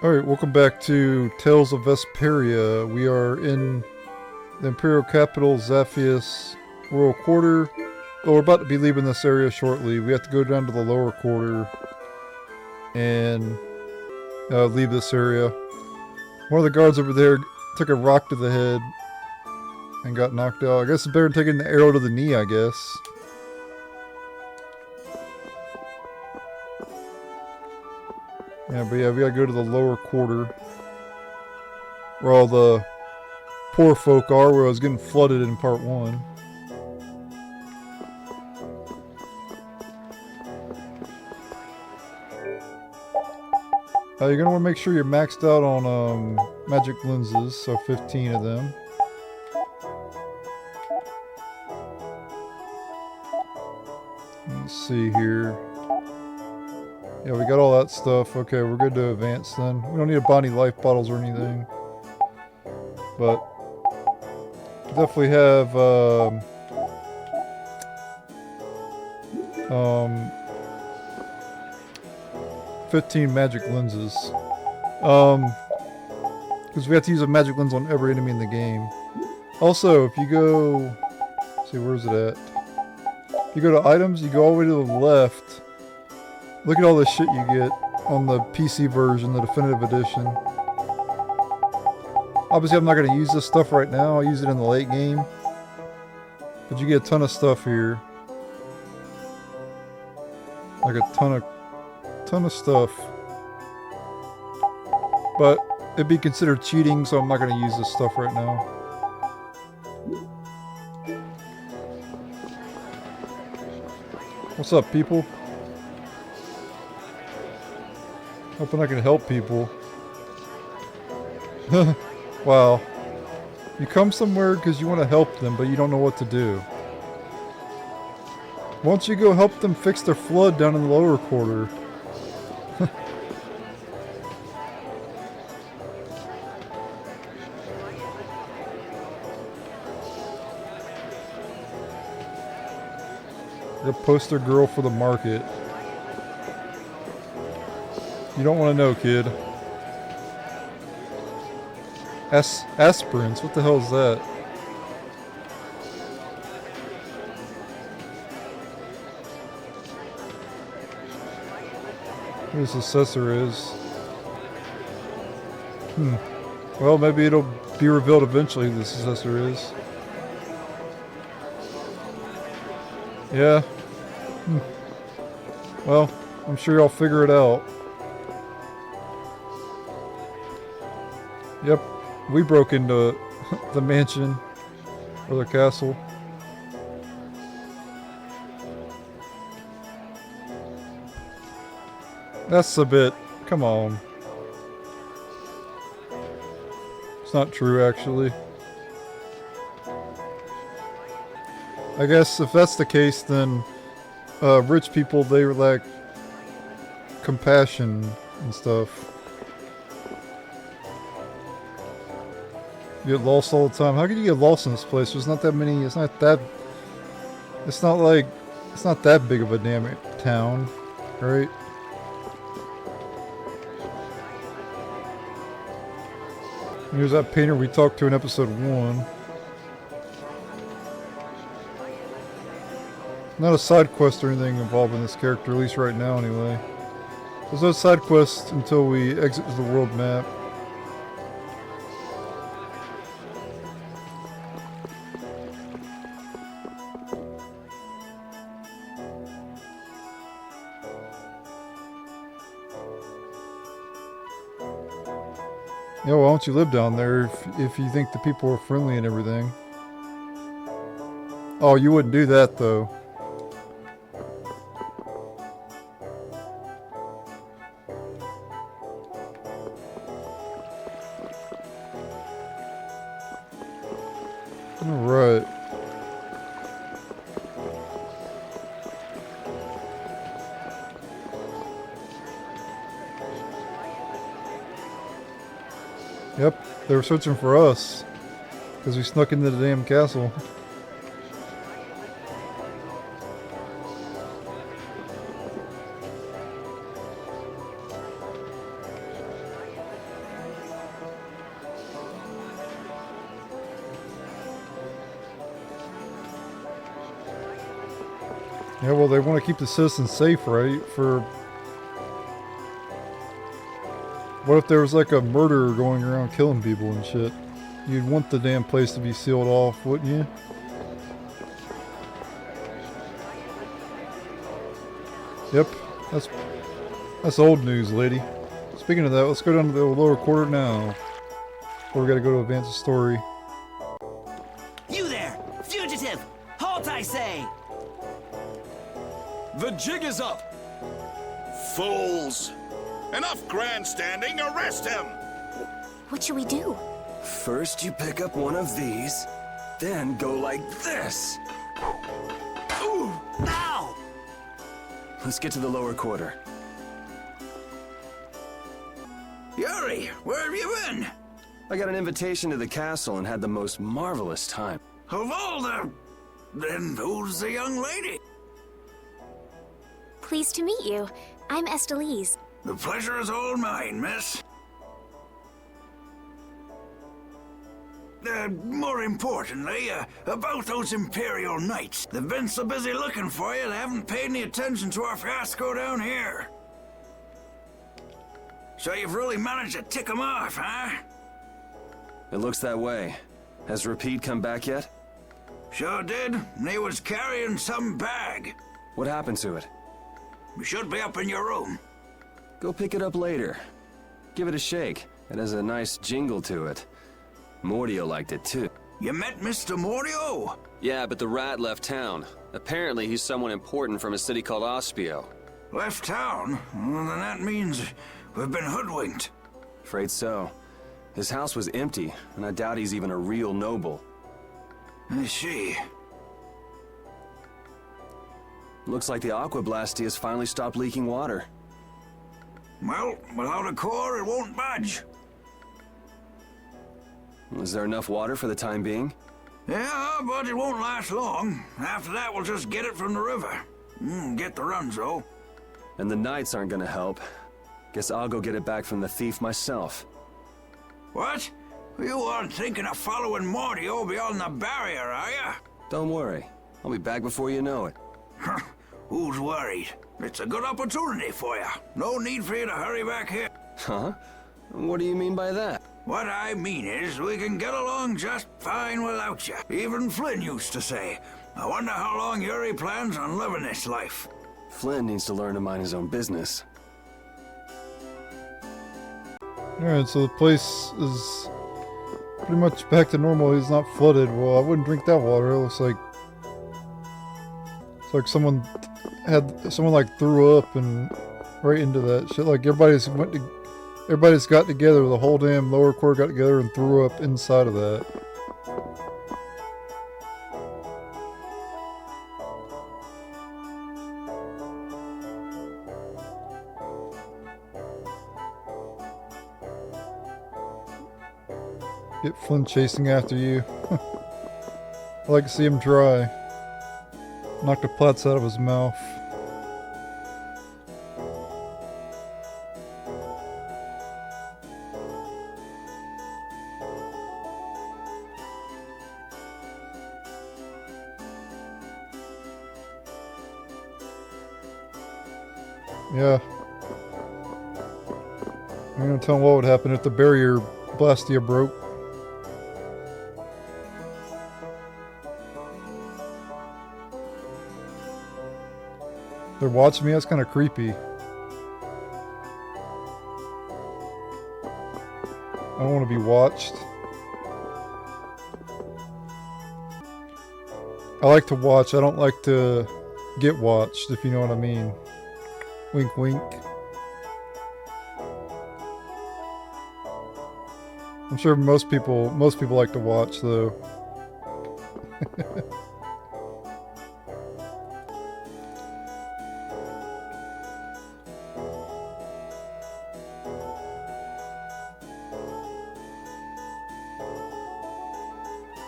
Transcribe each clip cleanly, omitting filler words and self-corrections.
Alright, welcome back to Tales of Vesperia. We are in the Imperial Capital, Zaphius Royal Quarter. Oh, we're about to be leaving this area shortly. We have to go down to the lower quarter and leave this area. One of the guards over there took a rock to the head and got knocked out. I guess it's better than taking the arrow to the knee, I guess. Yeah, but yeah, we gotta go to the lower quarter where all the poor folk are, where I was getting flooded in part 1. You're gonna want to make sure you're maxed out on magic lenses, so 15 of them. Let's see here. Yeah, we got all that stuff. Okay, we're good to advance then. We don't need to buy any life bottles or anything. But definitely have 15 magic lenses. Because we have to use a magic lens on every enemy in the game. Also, if you go... Let's see, where's it at? If you go to items, you go all the way to the left. Look at all the shit you get on the PC version, the definitive edition. Obviously, I'm not going to use this stuff right now. I'll use it in the late game. But you get a ton of stuff here. Like a ton of stuff. But it'd be considered cheating, so I'm not going to use this stuff right now. What's up, people? Hoping I can help people. Wow. You come somewhere because you want to help them, but you don't know what to do. Why don't you go help them fix their flood down in the lower quarter? You're a poster girl for the market. You don't want to know, kid. Aspirins? What the hell is that? Who this assessor is? Well, maybe it'll be revealed eventually who this assessor is. Yeah. Well, I'm sure y'all figure it out. Yep, we broke into the mansion, or the castle. That's a bit, come on. It's not true, actually. I guess if that's the case, then rich people, they lack compassion and stuff. You get lost all the time. How can you get lost in this place? There's not that many. It's not that big of a damn town, right? Here's that painter we talked to in episode 1. Not a side quest or anything involving this character, at least right now anyway. There's no side quest until we exit the world map. Yeah, why don't you live down there if you think the people are friendly and everything? Oh, you wouldn't do that though. Alright. Yep, they were searching for us. Because we snuck into the damn castle. Yeah, well, they want to keep the citizens safe, right? What if there was like a murderer going around killing people and shit? You'd want the damn place to be sealed off, wouldn't you? Yep, that's old news, lady. Speaking of that, let's go down to the lower quarter now. Or we gotta go to advance the story. You there! Fugitive! Halt, I say! The jig is up! Fools! Enough grandstanding, arrest him! What should we do? First you pick up one of these, then go like this. Ooh! Ow! Let's get to the lower quarter. Yuri, where have you been? I got an invitation to the castle and had the most marvelous time. Of all the... Then who's the young lady? Pleased to meet you. I'm Estelise. The pleasure is all mine, miss. More importantly, about those Imperial Knights. They've been so busy looking for you, they haven't paid any attention to our fiasco down here. So you've really managed to tick them off, huh? It looks that way. Has Repeat come back yet? Sure did, and he was carrying some bag. What happened to it? It should be up in your room. Go pick it up later. Give it a shake. It has a nice jingle to it. Mordio liked it too. You met Mr. Mordio? Yeah, but the rat left town. Apparently he's someone important from a city called Ospio. Left town? Well, then that means we've been hoodwinked. Afraid so. His house was empty, and I doubt he's even a real noble. I see. Looks like the Aqua Blasty has finally stopped leaking water. Well, without a core, it won't budge. Is there enough water for the time being? Yeah, but it won't last long. After that, we'll just get it from the river. Get the runs, though. And the Knights aren't gonna help. Guess I'll go get it back from the thief myself. What? You aren't thinking of following Mordio beyond the barrier, are ya? Don't worry. I'll be back before you know it. Who's worried? It's a good opportunity for you. No need for you to hurry back here. Huh? What do you mean by that? What I mean is, we can get along just fine without you. Even Flynn used to say, I wonder how long Yuri plans on living this life. Flynn needs to learn to mind his own business. Alright, so the place is pretty much back to normal. It's not flooded. Well, I wouldn't drink that water. It looks like it's like someone like threw up and right into that shit. Like everybody's got together. The whole damn lower quarter got together and threw up inside of that. Get Flynn chasing after you. I like to see him try. Knock the plats out of his mouth. Yeah. I'm gonna tell him what would happen if the barrier Blastia broke. They're watching me? That's kind of creepy. I don't want to be watched. I like to watch. I don't like to get watched, if you know what I mean. Wink, wink. I'm sure most people like to watch, though.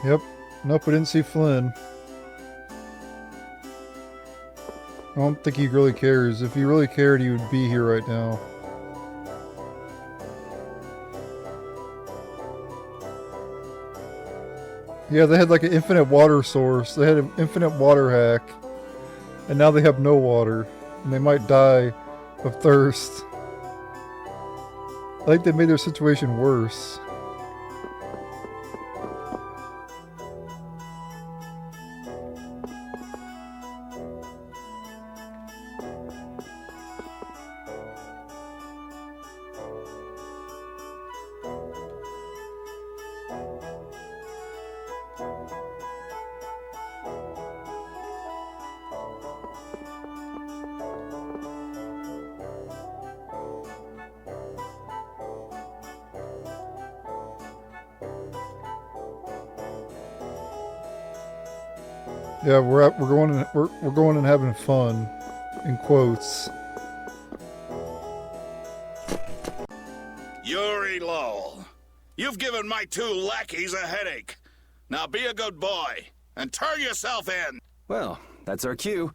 Yep. Nope, we didn't see Flynn. I don't think he really cares. If he really cared, he would be here right now. Yeah, they had like an infinite water source. They had an infinite water hack. And now they have no water. And they might die of thirst. I think they made their situation worse. Yeah, we're going and having fun, in quotes. Yuri Lowell, you've given my 2 lackeys a headache. Now be a good boy and turn yourself in. Well, that's our cue.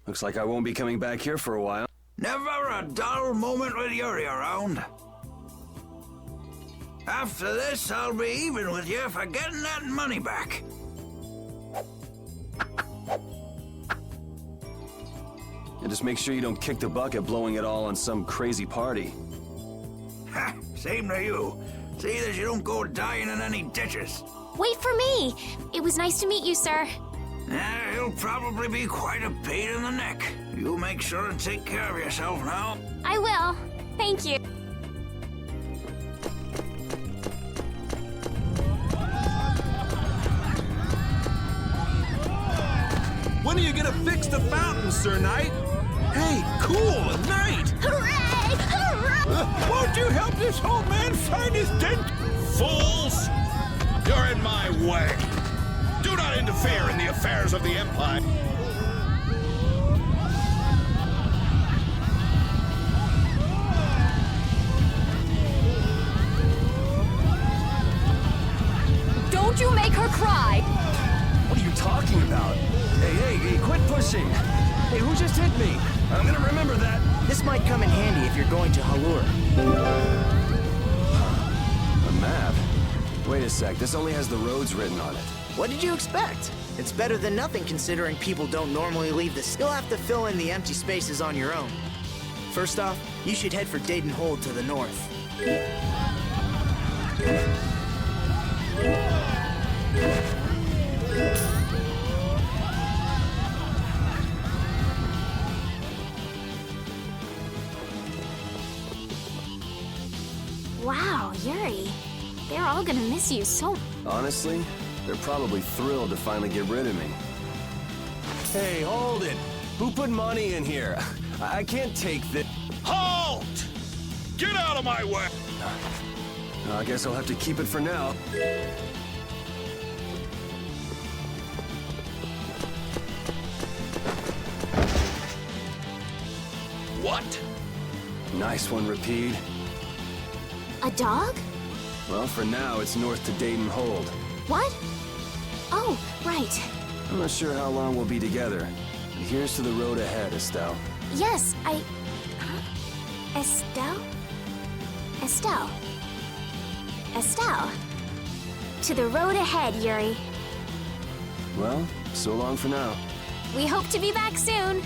Looks like I won't be coming back here for a while. Never a dull moment with Yuri around. After this, I'll be even with you for getting that money back. And just make sure you don't kick the bucket blowing it all on some crazy party. Ha! Same to you. See that you don't go dying in any ditches. Wait for me! It was nice to meet you, sir. He'll probably be quite a pain in the neck. You make sure and take care of yourself now. I will. Thank you. When are you gonna fix the fountain, Sir Knight? Hey, cool, a knight! Hooray! Hooray! Won't you help this old man find his dent? Fools! You're in my way. Do not interfere in the affairs of the Empire. Don't you make her cry! What are you talking about? Hey, quit pushing! Hey, who just hit me? I'm gonna remember that. This might come in handy if you're going to Halur. A map? Wait a sec, this only has the roads written on it. What did you expect? It's better than nothing considering people don't normally leave this. You'll have to fill in the empty spaces on your own. First off, you should head for Dayton Hold to the north. Wow, Yuri. They're all gonna miss you so. Honestly, they're probably thrilled to finally get rid of me. Hey, hold it! Who put money in here? I can't take this. Halt! Get out of my way! I guess I'll have to keep it for now. What? Nice one, Rapide. A dog? Well, for now, it's north to Dayton Hold. What? Oh, right. I'm not sure how long we'll be together. But here's to the road ahead, Estelle. Yes, Huh? Estelle? Estelle. Estelle. To the road ahead, Yuri. Well, so long for now. We hope to be back soon.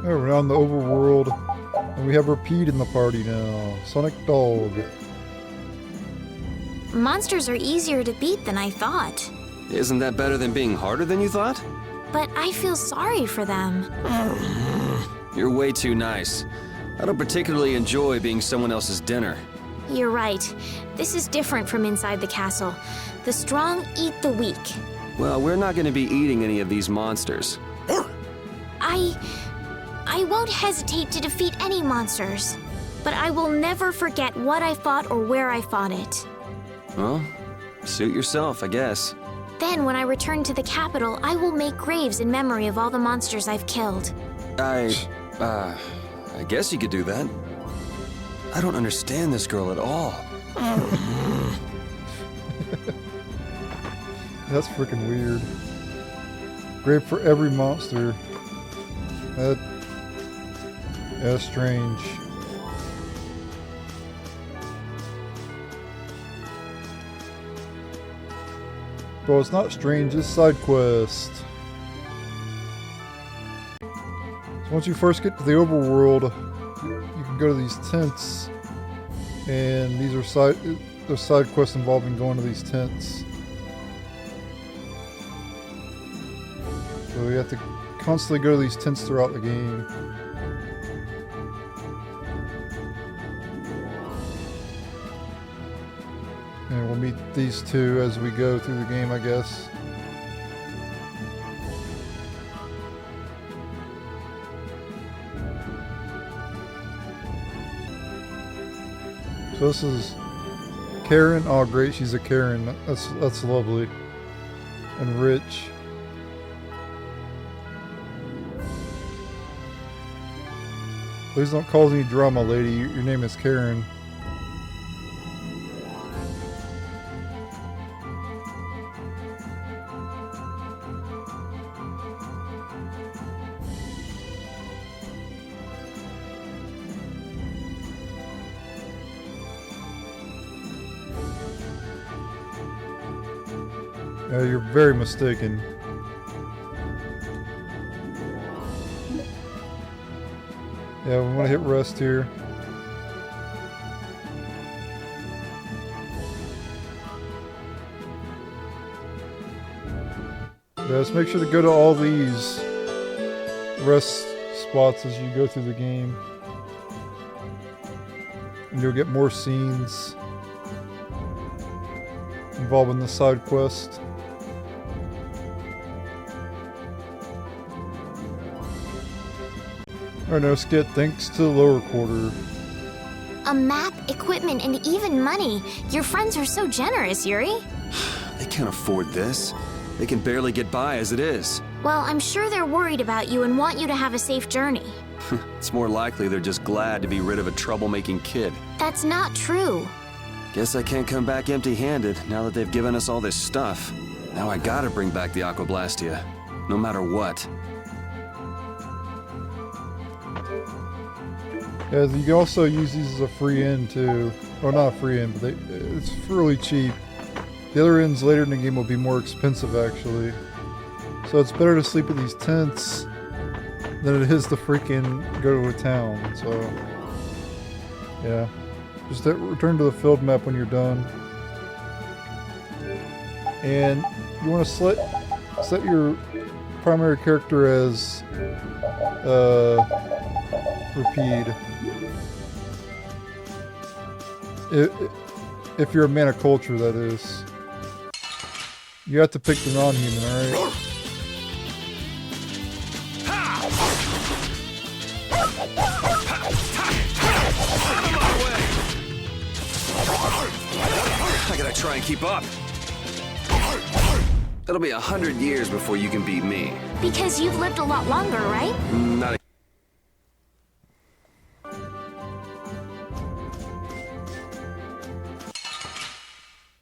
Oh, we're now in the overworld, and we have Rapide in the party now. Sonic Dog. Monsters are easier to beat than I thought. Isn't that better than being harder than you thought? But I feel sorry for them. You're way too nice. I don't particularly enjoy being someone else's dinner. You're right. This is different from inside the castle. The strong eat the weak. Well, we're not going to be eating any of these monsters. I won't hesitate to defeat any monsters. But I will never forget what I fought or where I fought it. Well, suit yourself, I guess. Then, when I return to the capital, I will make graves in memory of all the monsters I've killed. I guess you could do that. I don't understand this girl at all. That's freaking weird. Grave for every monster. Yeah, strange. Bro, it's not strange, it's side quest. So once you first get to the overworld, you can go to these tents, and these are side quests involving going to these tents. So you have to constantly go to these tents throughout the game. And we'll meet these two as we go through the game, I guess. So this is Karen. Oh, great, she's a Karen. That's lovely. And Rich. Please don't cause any drama, lady. Your name is Karen. You're very mistaken. Yeah, we want to hit rest here. Yeah, let's make sure to go to all these rest spots as you go through the game. And you'll get more scenes involving the side quest. Oh no, Skit, thanks to the lower quarter. A map, equipment, and even money. Your friends are so generous, Yuri. They can't afford this. They can barely get by as it is. Well, I'm sure they're worried about you and want you to have a safe journey. It's more likely they're just glad to be rid of a troublemaking kid. That's not true. Guess I can't come back empty-handed now that they've given us all this stuff. Now I gotta bring back the Aquablastia, no matter what. Yeah, you can also use these as a free inn too. Well, not a free inn, but it's really cheap. The other inns later in the game will be more expensive actually. So it's better to sleep in these tents than it is to freaking go to a town. So, yeah. Just return to the field map when you're done. And you want to set your primary character as Rapide. If you're a man of culture, that is. You have to pick the non-human, alright? I gotta try and keep up. It'll be 100 years before you can beat me. Because you've lived a lot longer, right? Not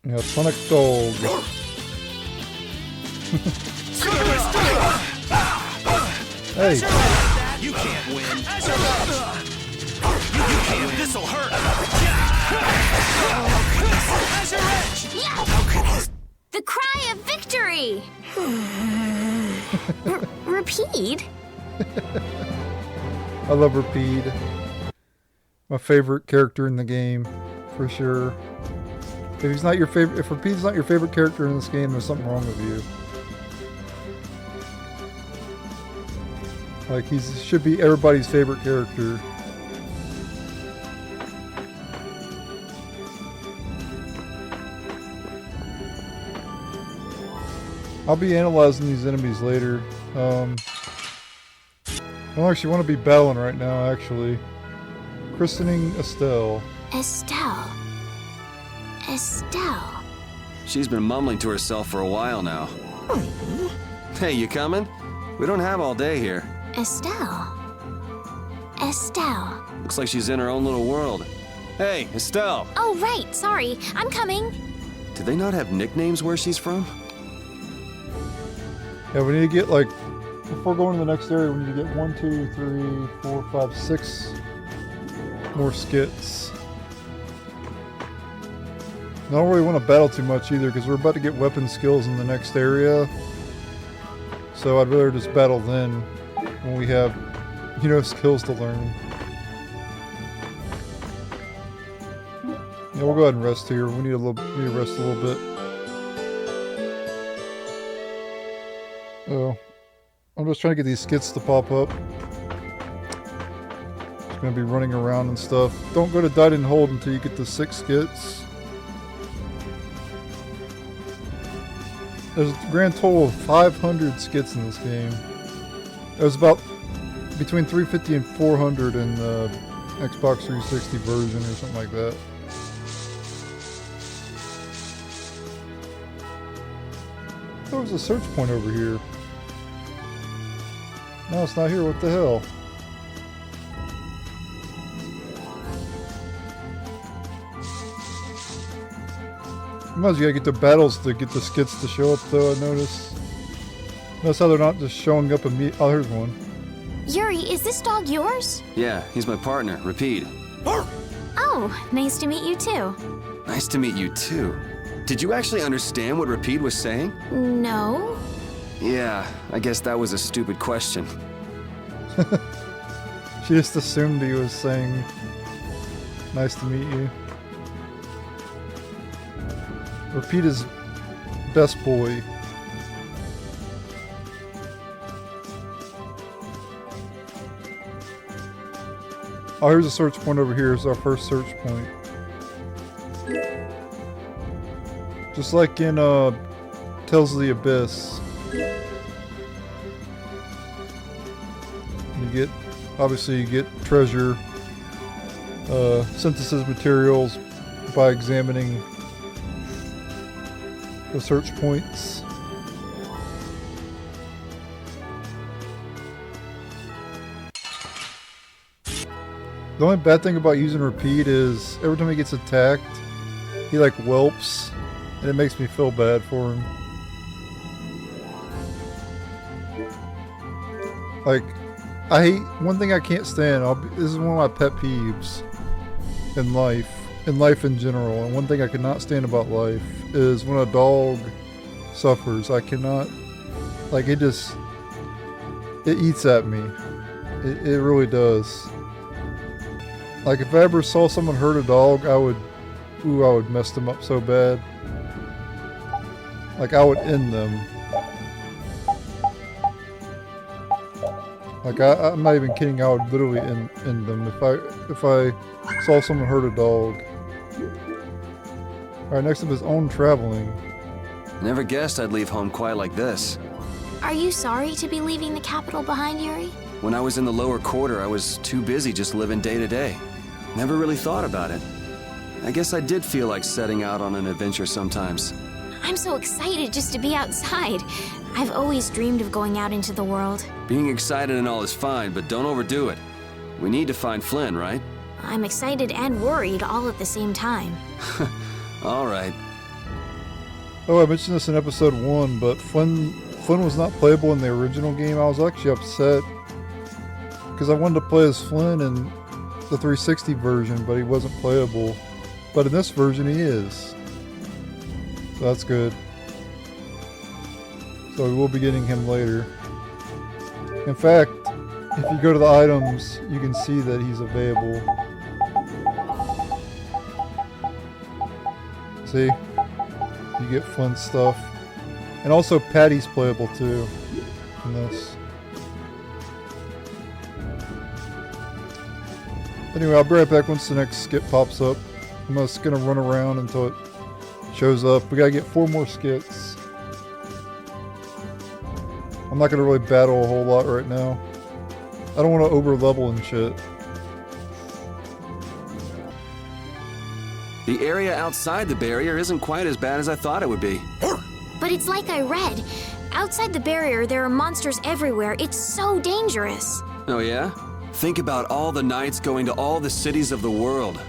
Yeah, Sonic Dog. Hey. You can't win. You can't. This'll hurt. The cry of victory! Rapide? I love Rapide. My favorite character in the game, for sure. If he's not your favorite, if Rapide's not your favorite character in this game, there's something wrong with you. Like, he should be everybody's favorite character. I'll be analyzing these enemies later. I don't actually want to be battling right now, actually. Christening Estelle. Estelle. Estelle. She's been mumbling to herself for a while now. Hey, you coming? We don't have all day here. Estelle. Estelle. Looks like she's in her own little world. Hey, Estelle! Oh, right. Sorry. I'm coming. Do they not have nicknames where she's from? Yeah, we need to get, like, before going to the next area, we need to get 1, 2, 3, 4, 5, 6 more skits. I don't really want to battle too much either because we're about to get weapon skills in the next area. So I'd rather just battle then when we have, you know, skills to learn. Yeah, we'll go ahead and rest here. We need to rest a little bit. Oh, I'm just trying to get these skits to pop up. Just gonna be running around and stuff. Don't go to Died and Hold until you get the 6 skits. There's a grand total of 500 skits in this game. There's about between 350 and 400 in the Xbox 360 version or something like that. There was a search point over here. No, it's not here. What the hell? Sometimes you gotta get the battles to get the skits to show up, though, I notice. Notice how they're not just showing up immediately. Oh, here's one. Yuri, is this dog yours? Yeah, he's my partner, Rapide. Oh, nice to meet you too. Nice to meet you too. Did you actually understand what Rapide was saying? No. Yeah, I guess that was a stupid question. She just assumed he was saying, nice to meet you. Rapide is best boy. Oh, here's a search point over here. Here's our first search point. Just like in Tales of the Abyss. You get treasure, synthesis materials by examining the search points. The only bad thing about using Rapide is every time he gets attacked, he like whelps, and it makes me feel bad for him. Like, I hate, one thing I can't stand, this is one of my pet peeves in life in general, and one thing I cannot stand about life is when a dog suffers. I cannot, like, it eats at me. It really does. Like, if I ever saw someone hurt a dog, I would mess them up so bad. Like, I would end them. Like, I'm not even kidding, I would literally end them if I saw someone hurt a dog. Alright, next up is own traveling. Never guessed I'd leave home quite like this. Are you sorry to be leaving the capital behind, Yuri? When I was in the lower quarter, I was too busy just living day to day. Never really thought about it. I guess I did feel like setting out on an adventure sometimes. I'm so excited just to be outside. I've always dreamed of going out into the world. Being excited and all is fine, but don't overdo it. We need to find Flynn, right? I'm excited and worried all at the same time. All right. Oh, I mentioned this in episode 1, but Flynn was not playable in the original game. I was actually upset because I wanted to play as Flynn in the 360 version, but he wasn't playable. But in this version, he is. So that's good. So we will be getting him later. In fact, if you go to the items, you can see that he's available. See? You get Flint's stuff. And also Patty's playable too in this. Anyway, I'll be right back once the next skit pops up. I'm just gonna run around until it shows up. We gotta get 4 more skits. I'm not gonna really battle a whole lot right now. I don't want to over level and shit. The area outside the barrier isn't quite as bad as I thought it would be. But it's like I read. Outside the barrier, there are monsters everywhere. It's so dangerous. Oh yeah? Think about all the knights going to all the cities of the world.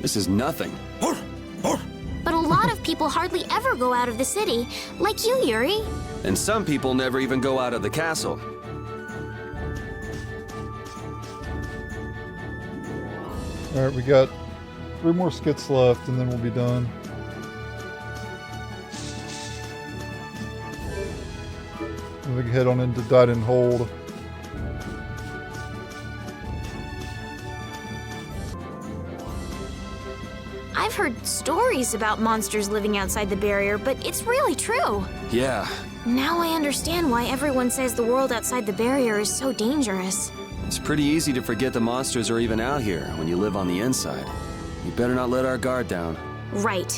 This is nothing. But a lot of people hardly ever go out of the city, like you, Yuri. And some people never even go out of the castle. Alright, we got 3 more skits left and then we'll be done. And we can head on into Died and Hold. I've heard stories about monsters living outside the barrier, but it's really true. Yeah, Now I understand why everyone says the world outside the barrier is so dangerous. it's pretty easy to forget the monsters are even out here when you live on the inside. You better not let our guard down. Right.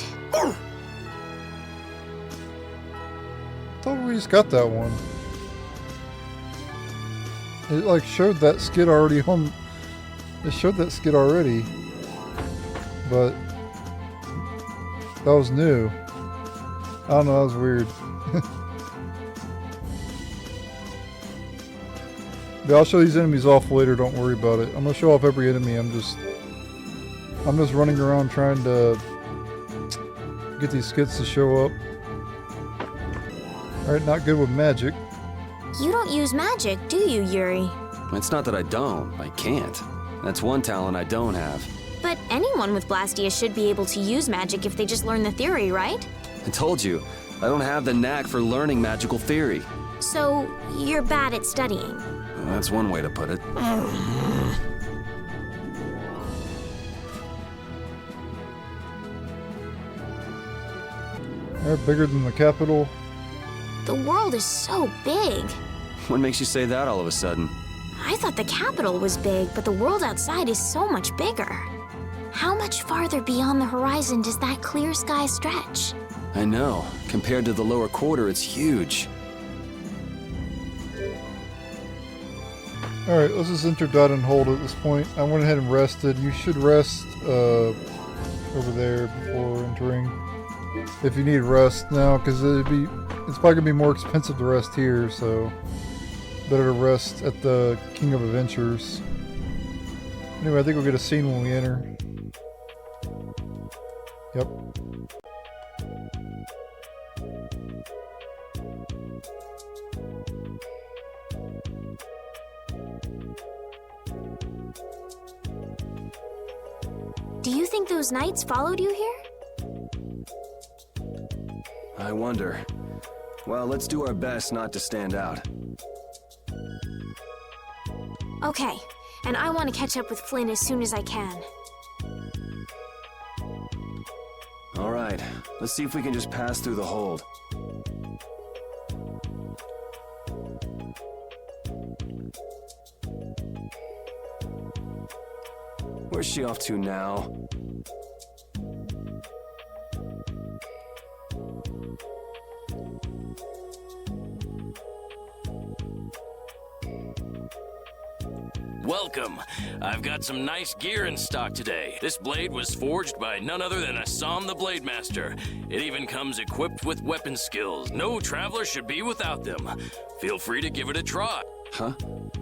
Thought we just got that one. It like showed that skit already on. It showed that skit already, but that was new. I don't know. That was weird. But I'll show these enemies off later. Don't worry about it. I'm gonna show off every enemy. I'm just running around trying to get these skits to show up. Alright, not good with magic. You don't use magic, do you, Yuri? It's not that I don't. I can't. That's one talent I don't have. But anyone with Blastia should be able to use magic if they just learn the theory, right? I told you, I don't have the knack for learning magical theory. So, you're bad at studying. Well, that's one way to put it. They're bigger than the capital. The world is so big. What makes you say that all of a sudden? I thought the capital was big, but the world outside is so much bigger. How much farther beyond the horizon does that clear sky stretch? I know. Compared to the lower quarter, it's huge. Alright, let's just enter Died and Hold at this point. I went ahead and rested. You should rest over there before entering. If you need rest now, because it's probably gonna be more expensive to rest here, so better to rest at the King of Adventures. Anyway, I think we'll get a scene when we enter. Yep. Do you think those knights followed you here? I wonder. Well, let's do our best not to stand out. Okay, and I want to catch up with Flynn as soon as I can. All right, let's see if we can just pass through the hold. Where's she off to now? Welcome. I've got some nice gear in stock today. This blade was forged by none other than Assam the Blade Master. It even comes equipped with weapon skills. No traveler should be without them. Feel free to give it a try. Huh?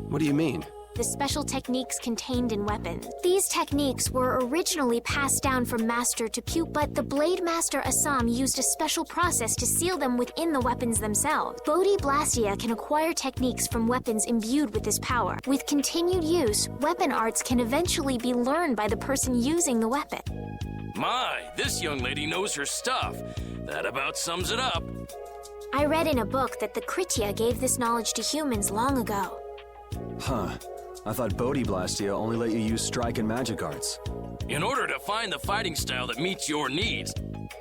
What do you mean? The special techniques contained in weapons. These techniques were originally passed down from master to pupil, but the Blade Master Assam used a special process to seal them within the weapons themselves. Bodhi Blastia can acquire techniques from weapons imbued with this power. With continued use, weapon arts can eventually be learned by the person using the weapon. My, this young lady knows her stuff. That about sums it up. I read in a book that the Kritya gave this knowledge to humans long ago. Huh. I thought Bodhi Blastia only let you use strike and magic arts. In order to find the fighting style that meets your needs,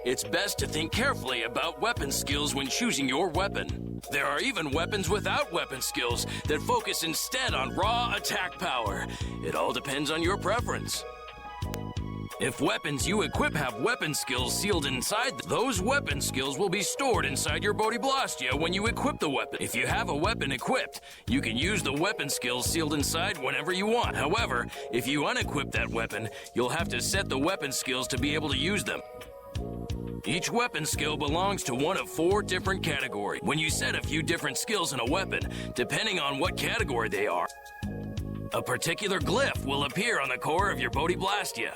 it's best to think carefully about weapon skills when choosing your weapon. There are even weapons without weapon skills that focus instead on raw attack power. It all depends on your preference. If weapons you equip have weapon skills sealed inside, those weapon skills will be stored inside your Bodhi Blastia when you equip the weapon. If you have a weapon equipped, you can use the weapon skills sealed inside whenever you want. However, if you unequip that weapon, you'll have to set the weapon skills to be able to use them. Each weapon skill belongs to one of 4 different categories. When you set a few different skills in a weapon, depending on what category they are, a particular glyph will appear on the core of your Bodhi Blastia.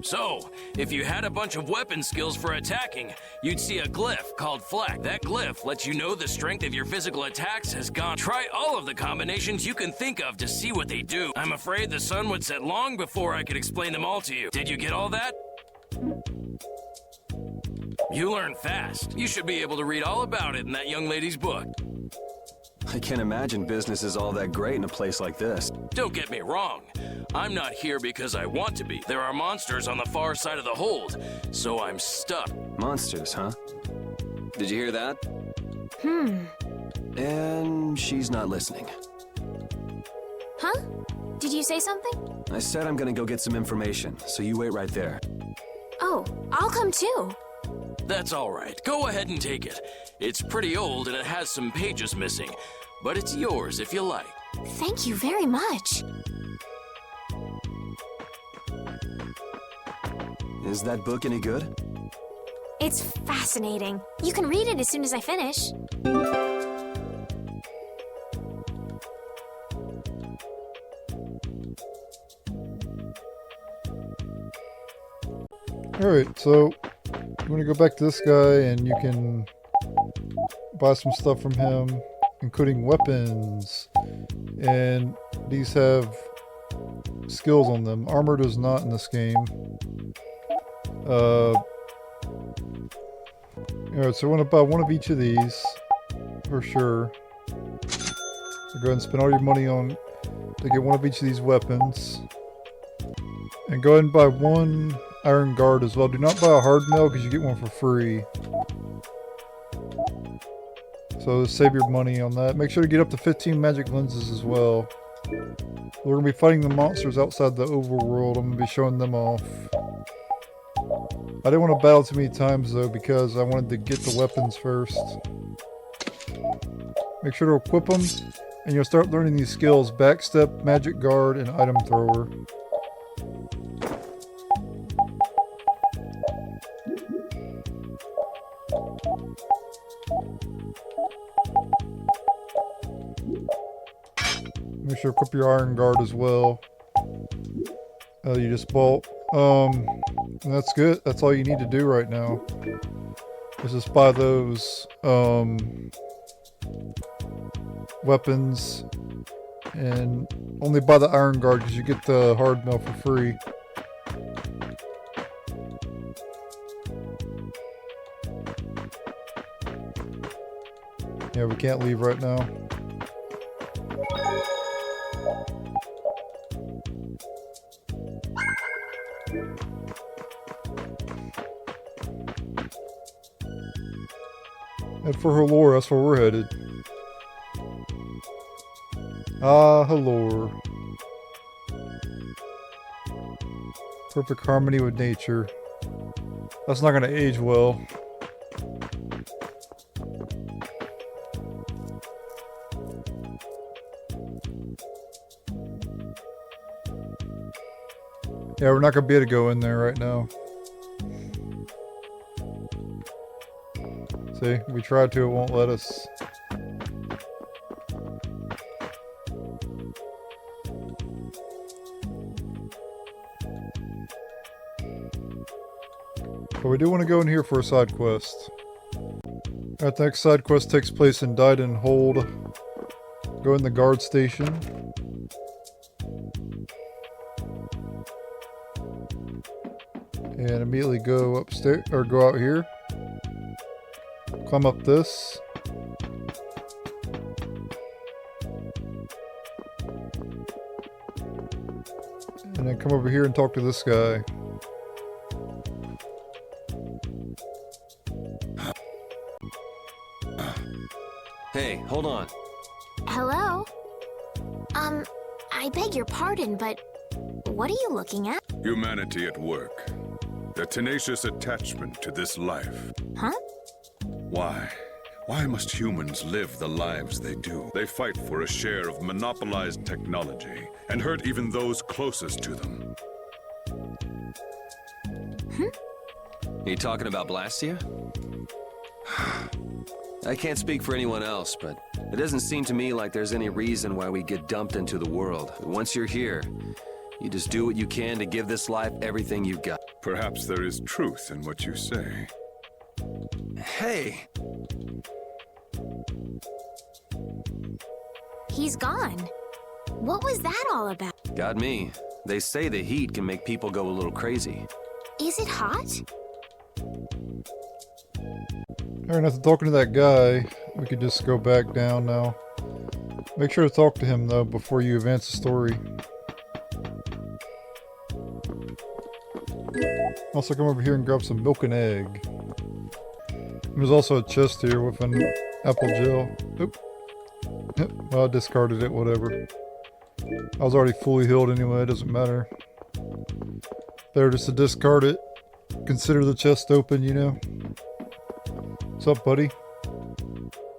So, if you had a bunch of weapon skills for attacking, you'd see a glyph called Fleck. That glyph lets you know the strength of your physical attacks has gone. Try all of the combinations you can think of to see what they do. I'm afraid the sun would set long before I could explain them all to you. Did you get all that? You learn fast. You should be able to read all about it in that young lady's book. I can't imagine business is all that great in a place like this. Don't get me wrong. I'm not here because I want to be. There are monsters on the far side of the hold, so I'm stuck. Monsters, huh? Did you hear that? And she's not listening. Huh? Did you say something? I said I'm gonna go get some information, so you wait right there. Oh, I'll come too. That's all right. Go ahead and take it. It's pretty old and it has some pages missing, but it's yours if you like. Thank you very much. Is that book any good? It's fascinating. You can read it as soon as I finish. Alright, so you want to go back to this guy and you can buy some stuff from him, including weapons. And these have skills on them. Armor does not in this game. Alright, so I want to buy one of each of these for sure. So go ahead and spend all your money on to get one of each of these weapons. And go ahead and buy one iron guard as well. Do not buy a hard mail because you get one for free. So save your money on that. Make sure to get up to 15 magic lenses as well. We're going to be fighting the monsters outside the overworld. I'm going to be showing them off. I didn't want to battle too many times though because I wanted to get the weapons first. Make sure to equip them and you'll start learning these skills: backstep, magic guard, and item thrower. Make sure to equip your iron guard as well. You just bought. And that's good. That's all you need to do right now. Is just buy those weapons, and only buy the iron guard because you get the hard mail for free. Yeah, we can't leave right now. Head for Halor, that's where we're headed. Ah, Halor. Perfect harmony with nature. That's not going to age well. Yeah, we're not going to be able to go in there right now. See, we tried to, it won't let us. But we do want to go in here for a side quest. Alright, the next side quest takes place in Dyden Hold. Go in the guard station. And immediately go upstairs, or go out here. Climb up this. And then come over here and talk to this guy. Hey, hold on. Hello? I beg your pardon, but what are you looking at? Humanity at work. Their tenacious attachment to this life. Huh? Why? Why must humans live the lives they do? They fight for a share of monopolized technology and hurt even those closest to them. Are you talking about Blastia? I can't speak for anyone else, but it doesn't seem to me like there's any reason why we get dumped into the world. Once you're here, you just do what you can to give this life everything you've got. Perhaps there is truth in what you say. Hey, He's gone. What was that all about? Got me. They say the heat can make people go a little crazy. Is it hot? Alright, after talking to that guy, we could just go back down now. Make sure to talk to him, though, before you advance the story. Also, come over here and grab some milk and egg. There's also a chest here with an apple gel. Oop. Yep, well, I discarded it, whatever. I was already fully healed anyway, it doesn't matter. There, just to discard it. Consider the chest open, you know. What's up, buddy?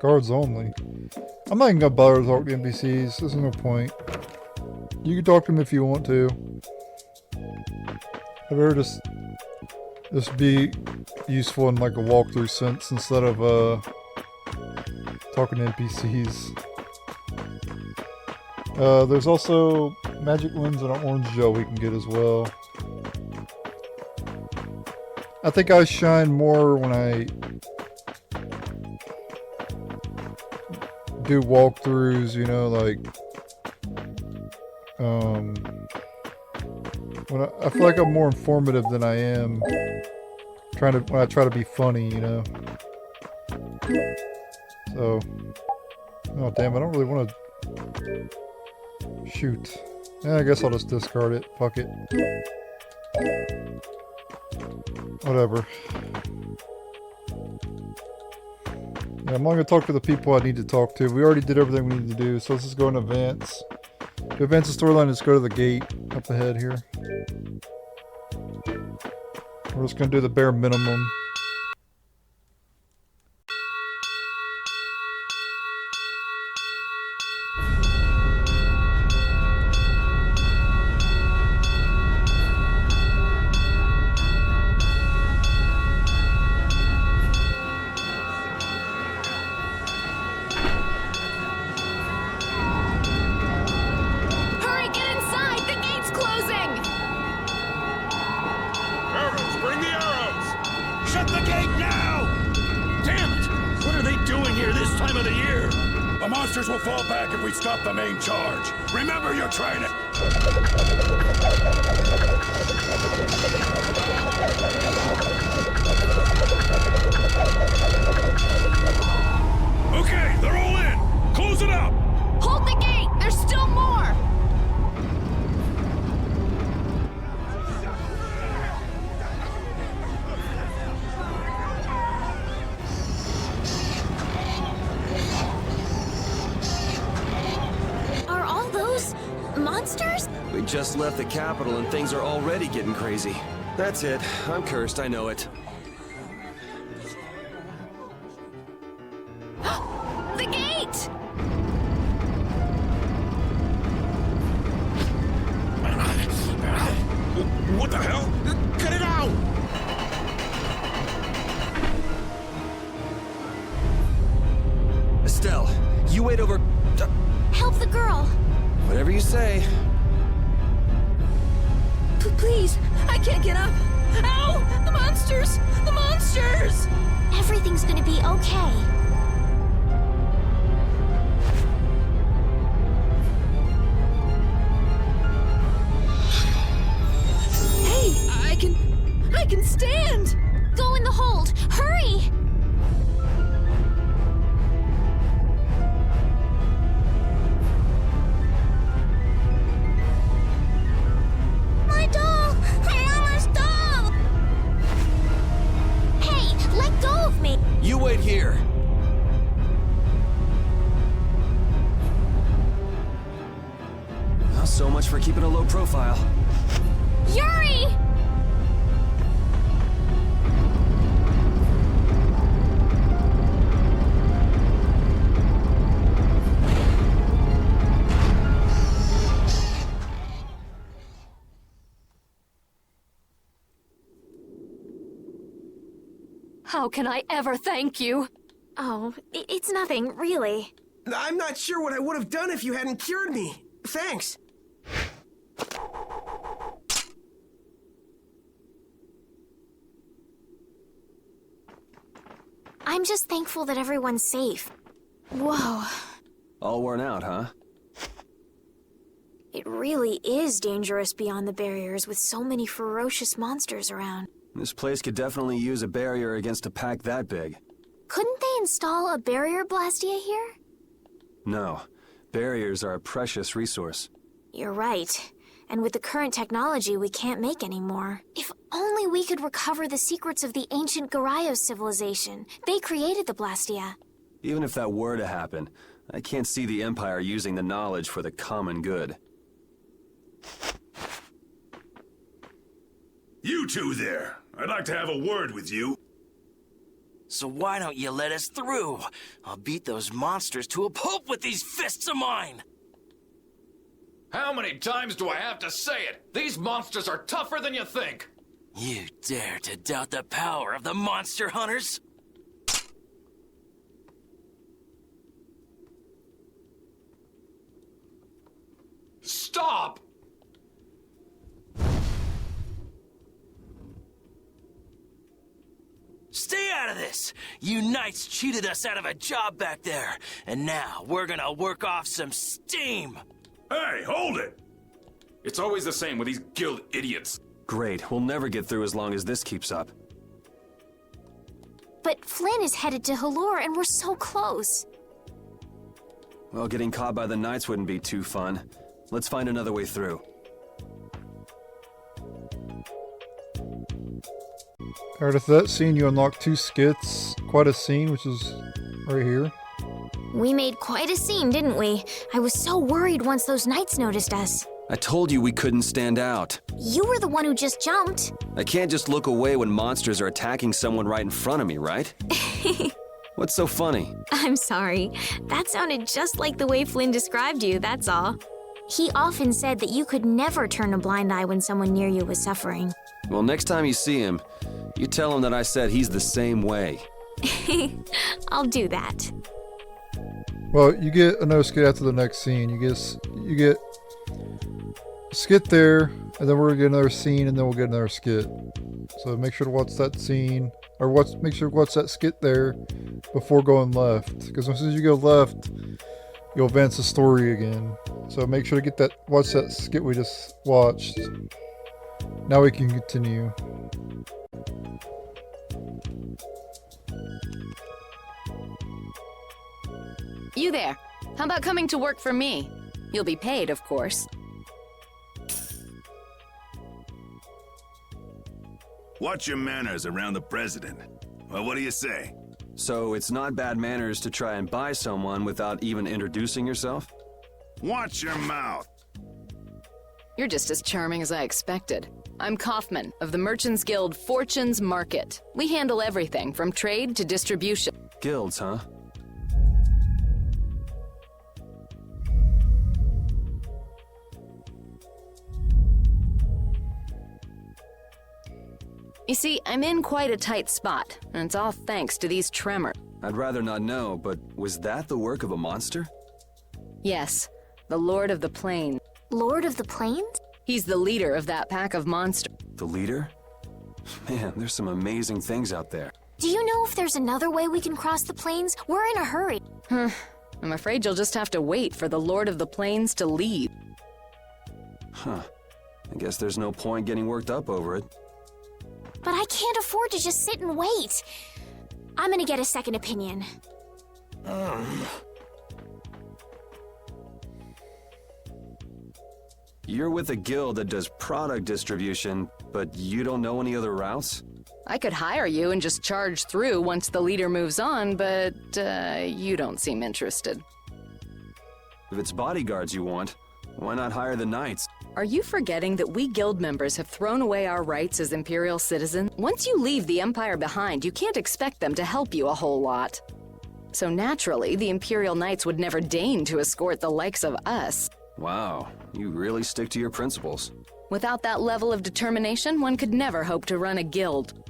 Guards only. I'm not even gonna bother to talk to NPCs. There's no point. You can talk to them if you want to. I'd rather just be useful in like a walkthrough sense instead of talking to NPCs. There's also magic lens and an orange gel we can get as well. I think I shine more when I do walkthroughs, you know, like when I feel like I'm more informative than I am when I try to be funny, you know. So, oh damn, I don't really want to shoot. Yeah, I guess I'll just discard it. Fuck it. Whatever. Yeah, I'm only gonna talk to the people I need to talk to. We already did everything we need to do, so let's just go and advance. To advance the storyline, let's go to the gate up ahead here. We're just gonna do the bare minimum. Will fall back if we stop the main charge. Remember your training. Okay, they're all in. Close it up. Hold the gate. There's still more. Monsters? We just left the capital and things are already getting crazy. That's it. I'm cursed, I know it. The gate! What the hell? Cut it out! Estelle, you wait over... Help the girl! Whatever you say. Please, I can't get up. Ow! The monsters! The monsters! Everything's gonna be okay. Hey, I can stand! Go in the hold! Hurry! You wait here. Well, so much for keeping a low profile. Yuri! How can I ever thank you? Oh, it's nothing, really. I'm not sure what I would have done if you hadn't cured me. Thanks. I'm just thankful that everyone's safe. Whoa. All worn out, huh? It really is dangerous beyond the barriers with so many ferocious monsters around. This place could definitely use a barrier against a pack that big. Couldn't they install a barrier blastia here? No. Barriers are a precious resource. You're right. And with the current technology, we can't make any more. If only we could recover the secrets of the ancient Yugioh civilization. They created the blastia. Even if that were to happen, I can't see the Empire using the knowledge for the common good. You two there. I'd like to have a word with you. So why don't you let us through? I'll beat those monsters to a pulp with these fists of mine! How many times do I have to say it? These monsters are tougher than you think! You dare to doubt the power of the monster hunters? Stop! Stay out of this! You knights cheated us out of a job back there, and now we're gonna work off some steam! Hey, hold it! It's always the same with these guild idiots. Great, we'll never get through as long as this keeps up. But Flynn is headed to Halure and we're so close. Well, getting caught by the Knights wouldn't be too fun. Let's find another way through. Alright, after that scene, you unlock 2 skits. Quite a scene, which is right here. We made quite a scene, didn't we? I was so worried once those knights noticed us. I told you we couldn't stand out. You were the one who just jumped. I can't just look away when monsters are attacking someone right in front of me, right? What's so funny? I'm sorry. That sounded just like the way Flynn described you, that's all. He often said that you could never turn a blind eye when someone near you was suffering. Well, next time you see him, you tell him that I said he's the same way. I'll do that. Well, you get another skit after the next scene. You get a skit there, and then we're gonna get another scene, and then we'll get another skit. So make sure to watch that scene, or make sure to watch that skit there before going left. Because as soon as you go left, you'll advance the story again. So make sure to watch that skit we just watched. Now we can continue. You there. How about coming to work for me? You'll be paid, of course. Watch your manners around the president. Well, what do you say? So it's not bad manners to try and buy someone without even introducing yourself? Watch your mouth. You're just as charming as I expected. I'm Kaufman of the Merchants Guild Fortunes Market. We handle everything from trade to distribution. Guilds, huh? You see, I'm in quite a tight spot, and it's all thanks to these tremors. I'd rather not know, but was that the work of a monster? Yes, the Lord of the Plains. Lord of the Plains? He's the leader of that pack of monsters. The leader? Man, there's some amazing things out there. Do you know if there's another way we can cross the plains? We're in a hurry. I'm afraid you'll just have to wait for the Lord of the Plains to leave. Huh. I guess there's no point getting worked up over it. But I can't afford to just sit and wait. I'm gonna get a second opinion. You're with a guild that does product distribution, but you don't know any other routes? I could hire you and just charge through once the leader moves on, but you don't seem interested. If it's bodyguards you want, why not hire the knights? Are you forgetting that we guild members have thrown away our rights as Imperial citizens? Once you leave the Empire behind, you can't expect them to help you a whole lot. So naturally, the Imperial Knights would never deign to escort the likes of us. Wow, you really stick to your principles. Without that level of determination, one could never hope to run a guild.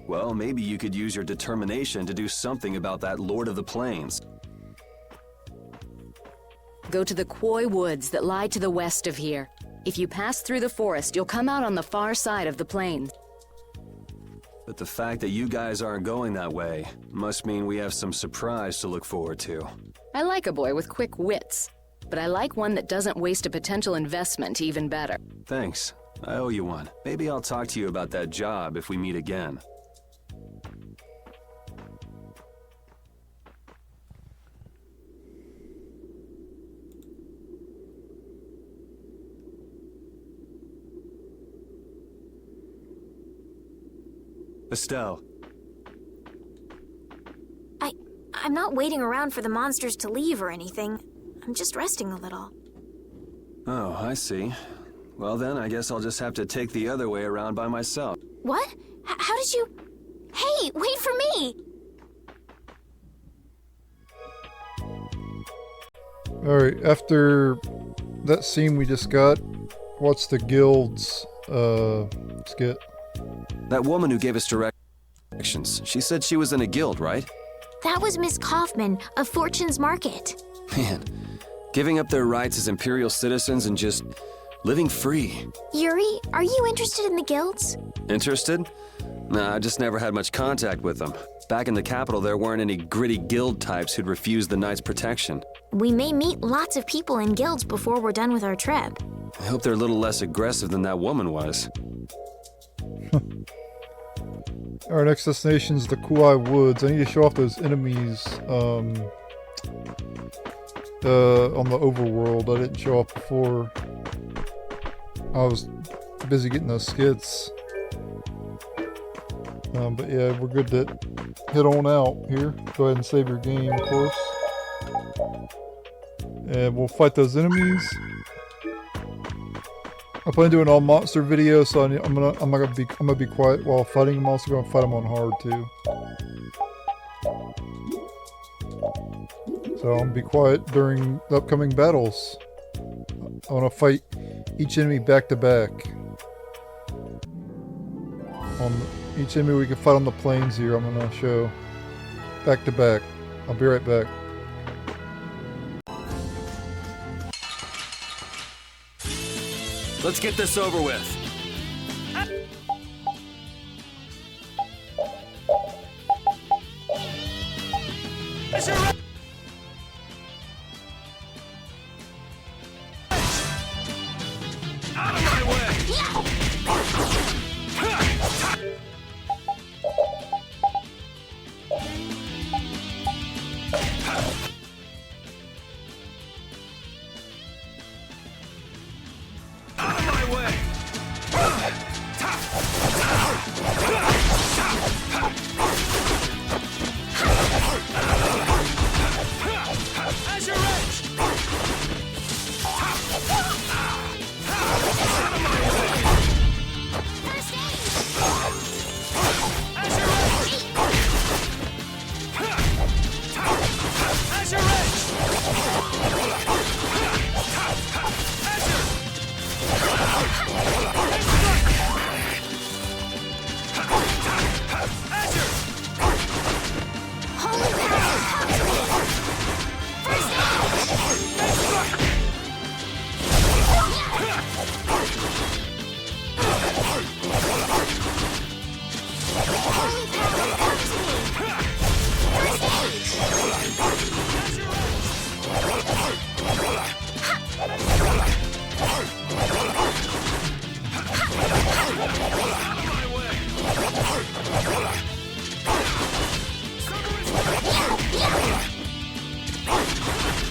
Well, maybe you could use your determination to do something about that Lord of the Plains. Go to the Khoi Woods that lie to the west of here. If you pass through the forest, you'll come out on the far side of the plains. But the fact that you guys aren't going that way must mean we have some surprise to look forward to. I like a boy with quick wits, but I like one that doesn't waste a potential investment even better. Thanks. I owe you one. Maybe I'll talk to you about that job if we meet again. Estelle. I'm not waiting around for the monsters to leave or anything. I'm just resting a little. Oh, I see. Well then, I guess I'll just have to take the other way around by myself. What? How did you... Hey, wait for me! Alright, after that scene we just got, what's the guild's, skit? That woman who gave us directions, she said she was in a guild, right? That was Miss Kaufman of Fortune's Market. Man, giving up their rights as Imperial citizens and just living free. Yuri, are you interested in the guilds? Interested? Nah, I just never had much contact with them. Back in the capital, there weren't any gritty guild types who'd refuse the Knights' protection. We may meet lots of people in guilds before we're done with our trip. I hope they're a little less aggressive than that woman was. Our next destination is the Kuai Woods. I need to show off those enemies on the overworld. I didn't show off before. I was busy getting those skits. But yeah, we're good to head on out here. Go ahead and save your game, of course. And we'll fight those enemies. I plan on doing all monster videos, so I'm gonna be quiet while fighting. I'm also gonna fight them on hard too. So I'm gonna be quiet during the upcoming battles. I want to fight each enemy back to back. Each enemy we can fight on the plains here, I'm gonna show back to back. I'll be right back. Let's get this over with.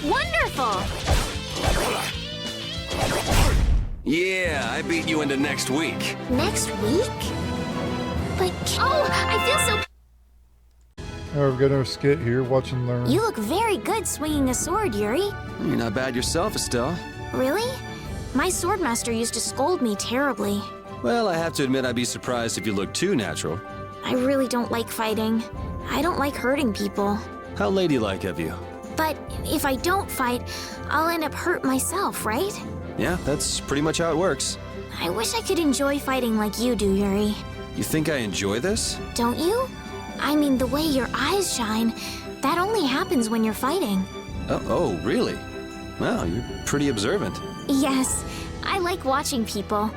Wonderful! Yeah, I beat you into next week. Next week? But, oh, I feel so... Alright, we've got our skit here, watch and learn. You look very good swinging a sword, Yuri. You're not bad yourself, Estelle. Really? My swordmaster used to scold me terribly. Well, I have to admit I'd be surprised if you looked too natural. I really don't like fighting. I don't like hurting people. How ladylike of you. But if I don't fight, I'll end up hurt myself, right? Yeah, that's pretty much how it works. I wish I could enjoy fighting like you do, Yuri. You think I enjoy this? Don't you? I mean, the way your eyes shine, that only happens when you're fighting. Oh, really? Wow, you're pretty observant. Yes, I like watching people.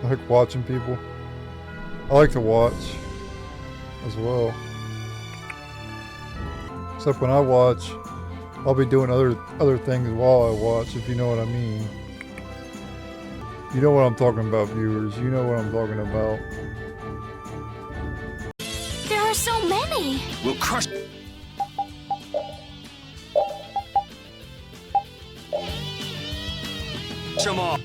I like watching people. I like to watch as well. Except when I watch, I'll be doing other things while I watch, if you know what I mean. You know what I'm talking about, viewers. You know what I'm talking about. There are so many! We'll crush... them all.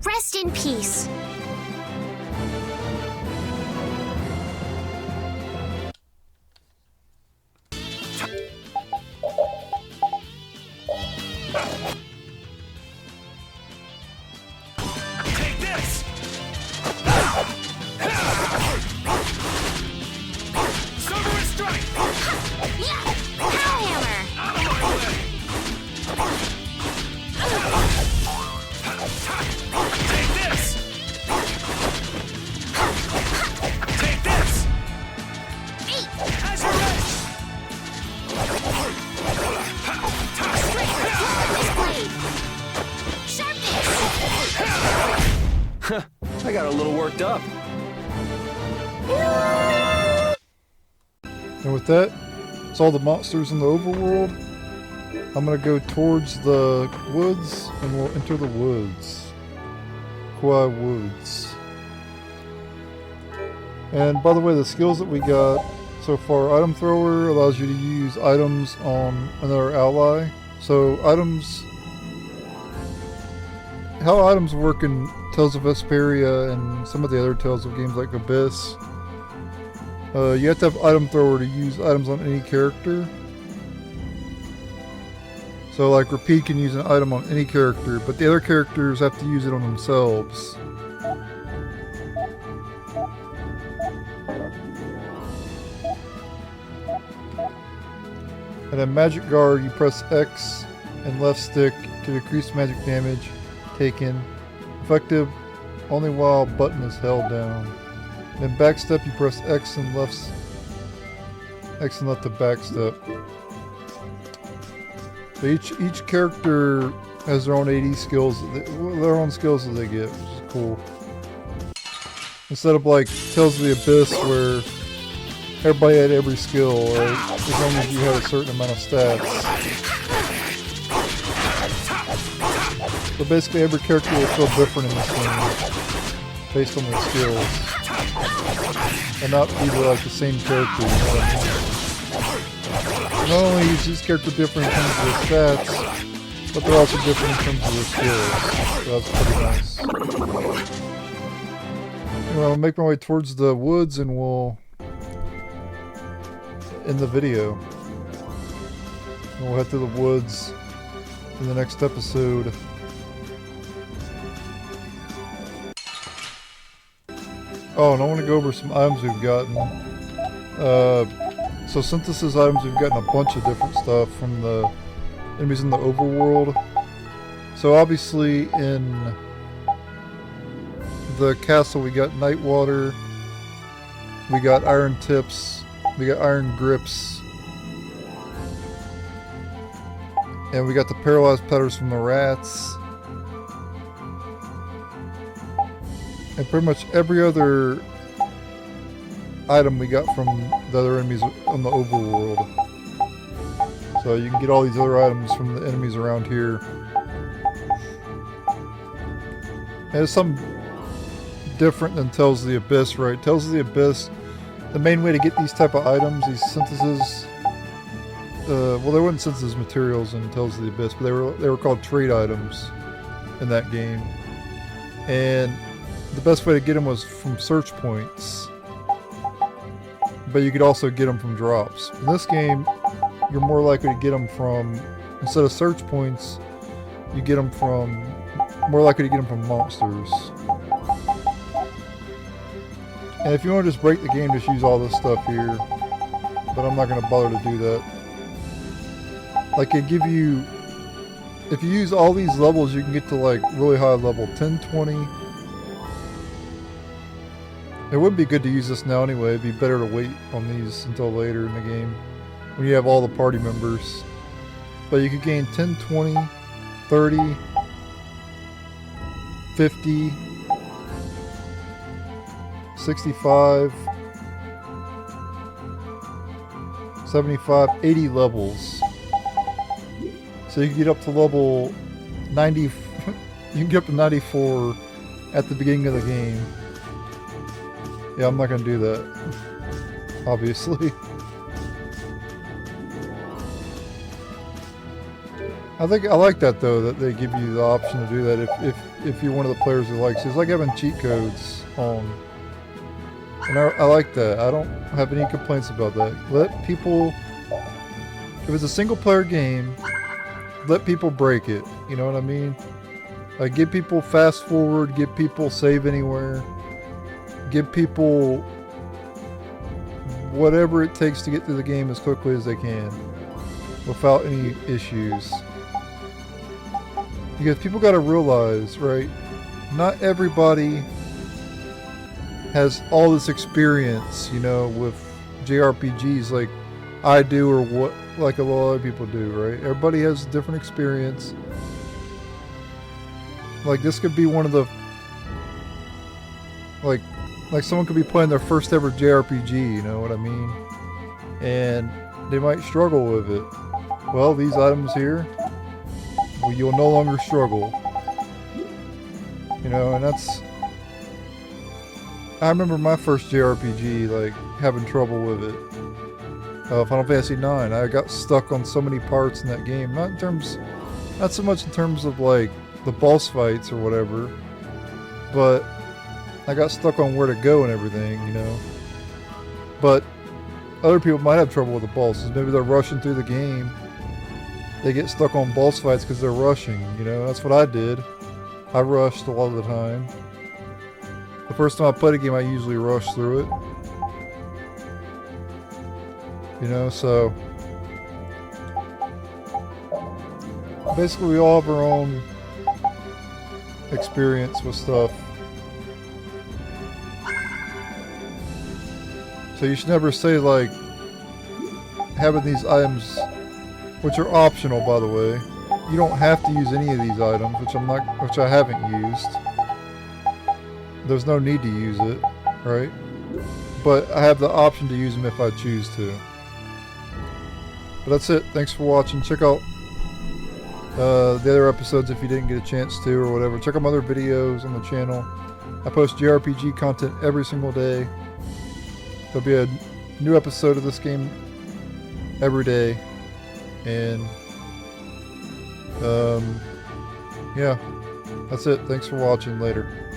Rest in peace. I got a little worked up. And with that, it's all the monsters in the overworld. I'm gonna go towards the woods, and we'll enter the woods. Kauai Woods. And by the way, the skills that we got so far, Item Thrower allows you to use items on another ally. So items, how items work in Tales of Vesperia and some of the other Tales of games like Abyss, you have to have Item Thrower to use items on any character. So like Repeat can use an item on any character, but the other characters have to use it on themselves. And then Magic Guard, you press X and left stick to decrease magic damage taken. Effective only while button is held down. Then Backstep, you press X and left to backstep. So each character has their own AD skills, their own skills that they get, which is cool. Instead of like Tales of the Abyss where everybody had every skill, right? As long as you had a certain amount of stats. So basically every character will feel different in this game, based on their skills. and not be like the same character. You know what I mean? Not only is each character different in terms of their stats, but they're also different in terms of their skills. So that's pretty nice. Anyway, I'll make my way towards the woods and we'll end the video. And we'll head to the woods in the next episode. Oh, and I want to go over some items we've gotten. So synthesis items, we've gotten a bunch of different stuff from the enemies in the overworld. So obviously in the castle we got night water, we got iron tips, we got iron grips, and we got the paralyzed petals from the rats. And pretty much every other item we got from the other enemies on the overworld. So you can get all these other items from the enemies around here. And it's something different than Tales of the Abyss, right? Tales of the Abyss, the main way to get these type of items, these synthesis, well, they weren't synthesis materials in Tales of the Abyss, but they were called trade items in that game. And the best way to get them was from search points, but you could also get them from drops. In this game, you're more likely to get them from, instead of search points, you get them from, more likely to get them from monsters. And if you want to just break the game, just use all this stuff here, but I'm not going to bother to do that. Like, it give you, if you use all these levels, you can get to like really high level, 10, 20. It would be good to use this now anyway. It'd be better to wait on these until later in the game when you have all the party members. But you could gain 10, 20, 30, 50, 65, 75, 80 levels. So you can get up to level 90. You can get up to 94 at the beginning of the game. Yeah, I'm not going to do that, obviously. I like that though, that they give you the option to do that if you're one of the players who likes it. It's like having cheat codes on. And I like that. I don't have any complaints about that. Let people, if it's a single player game, let people break it. You know what I mean? Like, give people fast forward, give people save anywhere. Give people whatever it takes to get through the game as quickly as they can without any issues. Because people got to realize, right, not everybody has all this experience, you know, with JRPGs like I do or what like a lot of other people do, right? Everybody has different experience. Like, this could be one of the, like someone could be playing their first ever JRPG, you know what I mean? And they might struggle with it. Well, these items here, well, you'll no longer struggle. You know, and that's, I remember my first JRPG, like, having trouble with it. Final Fantasy IX, I got stuck on so many parts in that game. Not so much in terms of, like, the boss fights or whatever, but I got stuck on where to go and everything, you know. But other people might have trouble with the bosses. Maybe they're rushing through the game. They get stuck on boss fights because they're rushing, you know. That's what I did. I rushed a lot of the time. The first time I played a game, I usually rushed through it. You know, so basically we all have our own experience with stuff. So you should never say, like, having these items, which are optional, by the way. You don't have to use any of these items, which I haven't used. There's no need to use it, right? But I have the option to use them if I choose to. But that's it. Thanks for watching. Check out the other episodes if you didn't get a chance to or whatever. Check out my other videos on the channel. I post JRPG content every single day. There'll be a new episode of this game every day. And, yeah, that's it. Thanks for watching. Later.